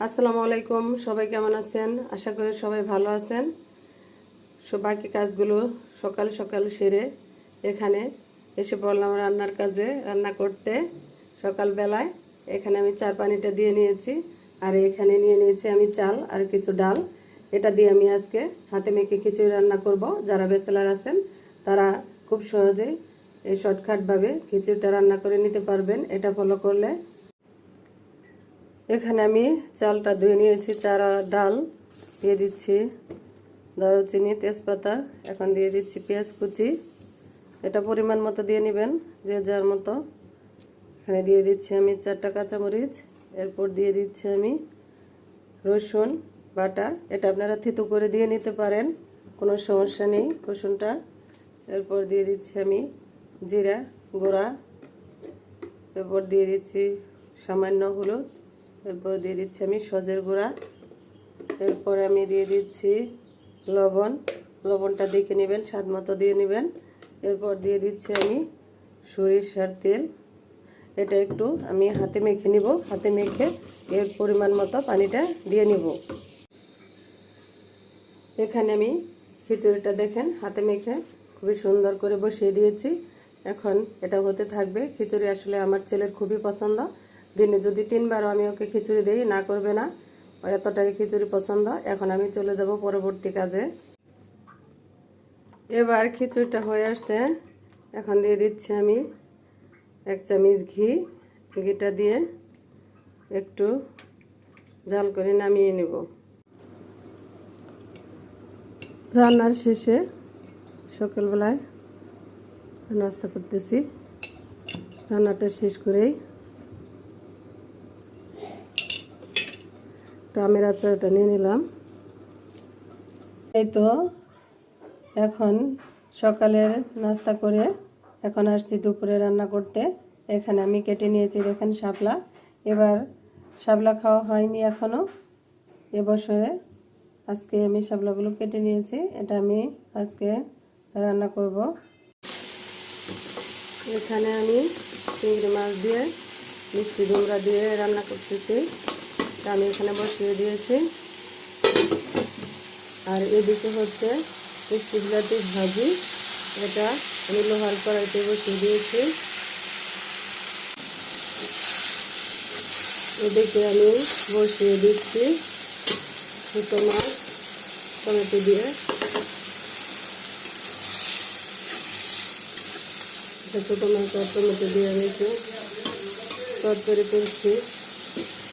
আসসালামু আলাইকুম। সবাই কেমন আছেন? আশা করি সবাই ভালো আছেন। বাকি কাজগুলো সকাল সকাল সেরে এখানে এসে পড়লাম রান্নার কাজে, রান্না করতে। সকালবেলায় এখানে আমি চার পানিটা দিয়ে নিয়েছি, আর এখানে নিয়ে নিয়েছি আমি চাল আর কিছু ডাল। এটা দিয়ে আমি আজকে হাতে মেখে খিচুড়ি রান্না করব। যারা ব্যাচেলার আছেন তারা খুব সহজেই এই শর্টকাটভাবে খিচুড়িটা রান্না করে নিতে পারবেন এটা ফলো করলে। এখানে আমি চালটা ধুয়ে নিয়েছি, চারা ডাল দিয়ে দিচ্ছি, দারুচিনি, তেজপাতা। এখন দিয়ে দিচ্ছি পেঁয়াজ কুচি, এটা পরিমাণ মতো দিয়ে নেবেন যে যার মতো। এখানে দিয়ে দিচ্ছি আমি 4টা কাঁচামরিচ। এরপর দিয়ে দিচ্ছি আমি রসুন বাটা, এটা আপনারা থেতো করে দিয়ে নিতে পারেন, কোনো সমস্যা নেই রসুনটা। এরপর দিয়ে দিচ্ছি আমি জিরা গুঁড়া। এরপর দিয়ে দিচ্ছি সামান্য হলুদ। এরপর দিয়ে দিচ্ছি আমি সজের গুঁড়া। এরপর আমি দিয়ে দিচ্ছি লবণ। লবণটা দেখে নেবেন, স্বাদ মতো দিয়ে নেবেন। এরপর দিয়ে দিচ্ছি আমি সরিষার তেল। এটা একটু আমি হাতে মেখে নিব, হাতে মেখে এর পরিমাণ মতো পানিটা দিয়ে নিব। এখানে আমি খিচুড়িটা দেখেন হাতে মেখে খুবই সুন্দর করে বসিয়ে দিয়েছি। এখন এটা হতে থাকবে। খিচুড়ি আসলে আমার ছেলের খুবই পছন্দ, দিনে যদি 3বারও আমি ওকে খিচুড়ি দিই না করবে না, এতটাই খিচুড়ি পছন্দ। এখন আমি চলে যাব পরবর্তী কাজে। এবার খিচুড়িটা হয়ে আসছে, এখন দিয়ে দিচ্ছি আমি 1 চামচ ঘি। ঘিটা দিয়ে একটু জাল করে নামিয়ে নেব। রান্নার শেষে সকালবেলায় নাস্তা করতেছি, রান্নাটা শেষ করেই আমের আচারটা নিয়ে নিলাম। এই তো এখন সকালের নাস্তা করে এখন আসছি দুপুরে রান্না করতে। এখানে আমি কেটে নিয়েছি দেখেন শাপলা। এবার শাপলা খাওয়া হয়নি এখনও এবছরে, আজকে আমি শাপলাগুলো কেটে নিয়েছি, এটা আমি আজকে রান্না করব। এখানে আমি চিংড়ি মাছ দিয়ে মিষ্টি কুমড়া দিয়ে রান্না করতেছি, আমি এখানে বসিয়ে দিয়েছি। আর এদিকে হচ্ছে মিষ্টি বিলাতি ভাজি, এটা আমি লোহার কড়াইতে বসিয়ে দিয়েছি। এদিকে আমি বসিয়ে দিচ্ছি ছোটো মাছ টমেটো দিয়ে, ছোটো মাছ আর টমেটো দিয়ে আমি একটু তরকারি করছি।